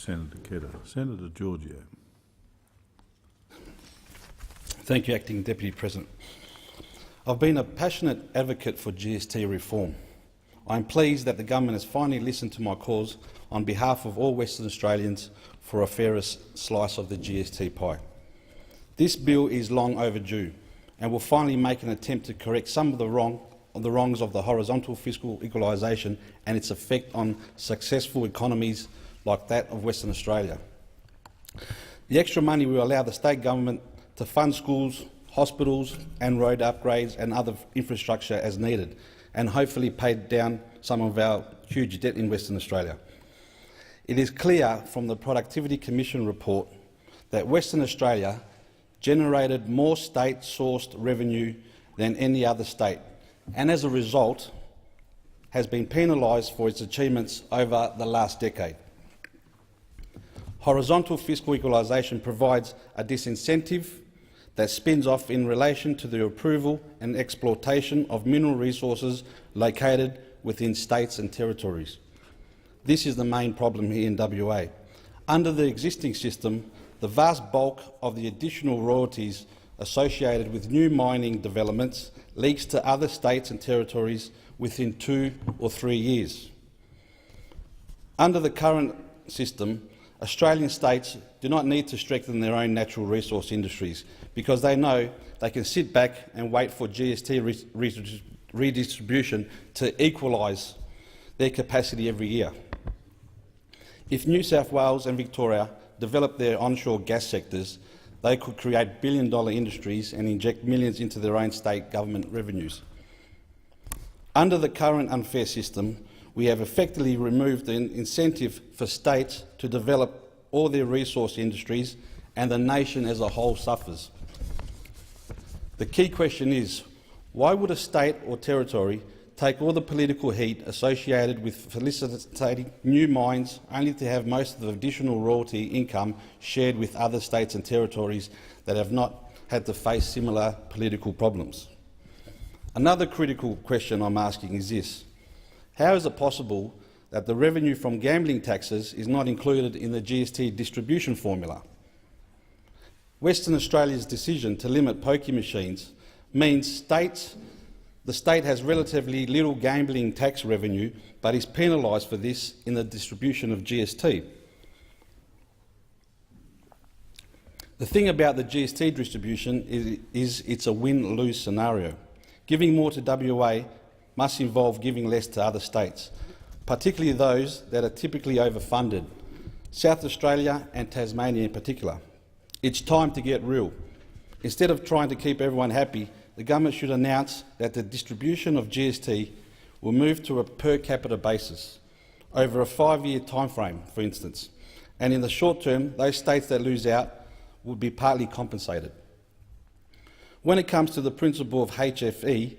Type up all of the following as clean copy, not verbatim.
Senator Kedder. Senator Georgiou. Thank you, Acting Deputy President. I've been a passionate advocate for GST reform. I'm pleased that the government has finally listened to my cause on behalf of all Western Australians for a fairer slice of the GST pie. This bill is long overdue and will finally make an attempt to correct some of the wrongs of the horizontal fiscal equalisation and its effect on successful economies like that of Western Australia. The extra money will allow the state government to fund schools, hospitals and road upgrades and other infrastructure as needed, and hopefully pay down some of our huge debt in Western Australia. It is clear from the Productivity Commission report that Western Australia generated more state-sourced revenue than any other state, and as a result has been penalised for its achievements over the last decade. Horizontal fiscal equalisation provides a disincentive that spins off in relation to the approval and exploitation of mineral resources located within states and territories. This is the main problem here in WA. Under the existing system, the vast bulk of the additional royalties associated with new mining developments leaks to other states and territories within 2 or 3 years. Under the current system, Australian states do not need to strengthen their own natural resource industries because they know they can sit back and wait for GST redistribution to equalise their capacity every year. If New South Wales and Victoria develop their onshore gas sectors, they could create billion-dollar industries and inject millions into their own state government revenues. Under the current unfair system, we have effectively removed the incentive for states to develop all their resource industries, and the nation as a whole suffers. The key question is, why would a state or territory take all the political heat associated with facilitating new mines only to have most of the additional royalty income shared with other states and territories that have not had to face similar political problems? Another critical question I'm asking is this: how is it possible that the revenue from gambling taxes is not included in the GST distribution formula? Western Australia's decision to limit pokie machines means the state has relatively little gambling tax revenue but is penalised for this in the distribution of GST. The thing about the GST distribution is it's a win-lose scenario. Giving more to WA must involve giving less to other states, particularly those that are typically overfunded, South Australia and Tasmania in particular. It's time to get real. Instead of trying to keep everyone happy, the government should announce that the distribution of GST will move to a per capita basis over a 5-year timeframe, for instance, and in the short term, those states that lose out will be partly compensated. When it comes to the principle of HFE,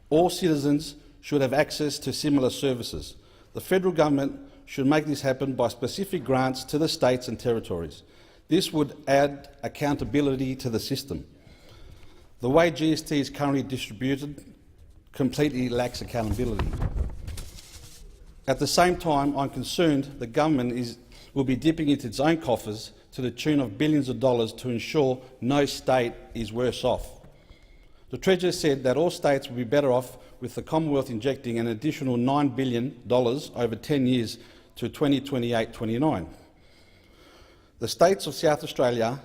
all citizens should have access to similar services. The federal government should make this happen by specific grants to the states and territories. This would add accountability to the system. The way GST is currently distributed completely lacks accountability. At the same time, I'm concerned the government will be dipping into its own coffers to the tune of billions of dollars to ensure no state is worse off. The Treasurer said that all states will be better off with the Commonwealth injecting an additional $9 billion over 10 years to 2028-29. The states of South Australia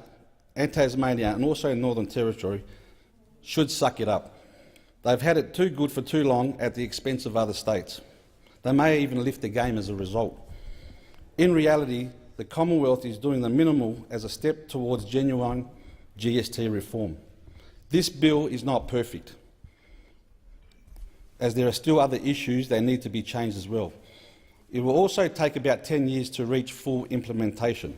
and Tasmania, and also Northern Territory, should suck it up. They've had it too good for too long at the expense of other states. They may even lift the game as a result. In reality, the Commonwealth is doing the minimal as a step towards genuine GST reform. This bill is not perfect, as there are still other issues that need to be changed as well. It will also take about 10 years to reach full implementation.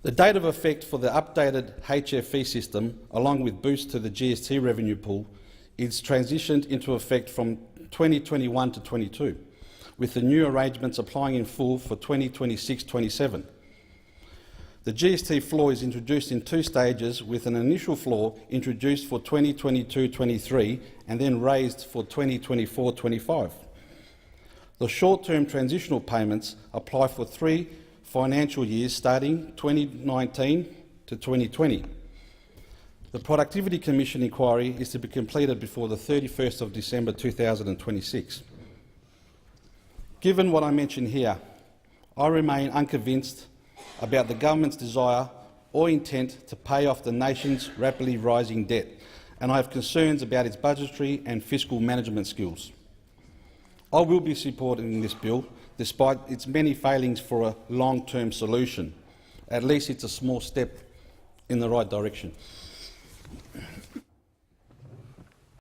The date of effect for the updated HFE system, along with boosts to the GST revenue pool, is transitioned into effect from 2021 to 22, with the new arrangements applying in full for 2026-27. The GST floor is introduced in 2 stages, with an initial floor introduced for 2022-23 and then raised for 2024-25. The short-term transitional payments apply for 3 financial years starting 2019 to 2020. The Productivity Commission inquiry is to be completed before the 31st of December 2026. Given what I mentioned here, I remain unconvinced about the government's desire or intent to pay off the nation's rapidly rising debt, and I have concerns about its budgetary and fiscal management skills. I will be supporting this bill, despite its many failings for a long-term solution. At least it's a small step in the right direction.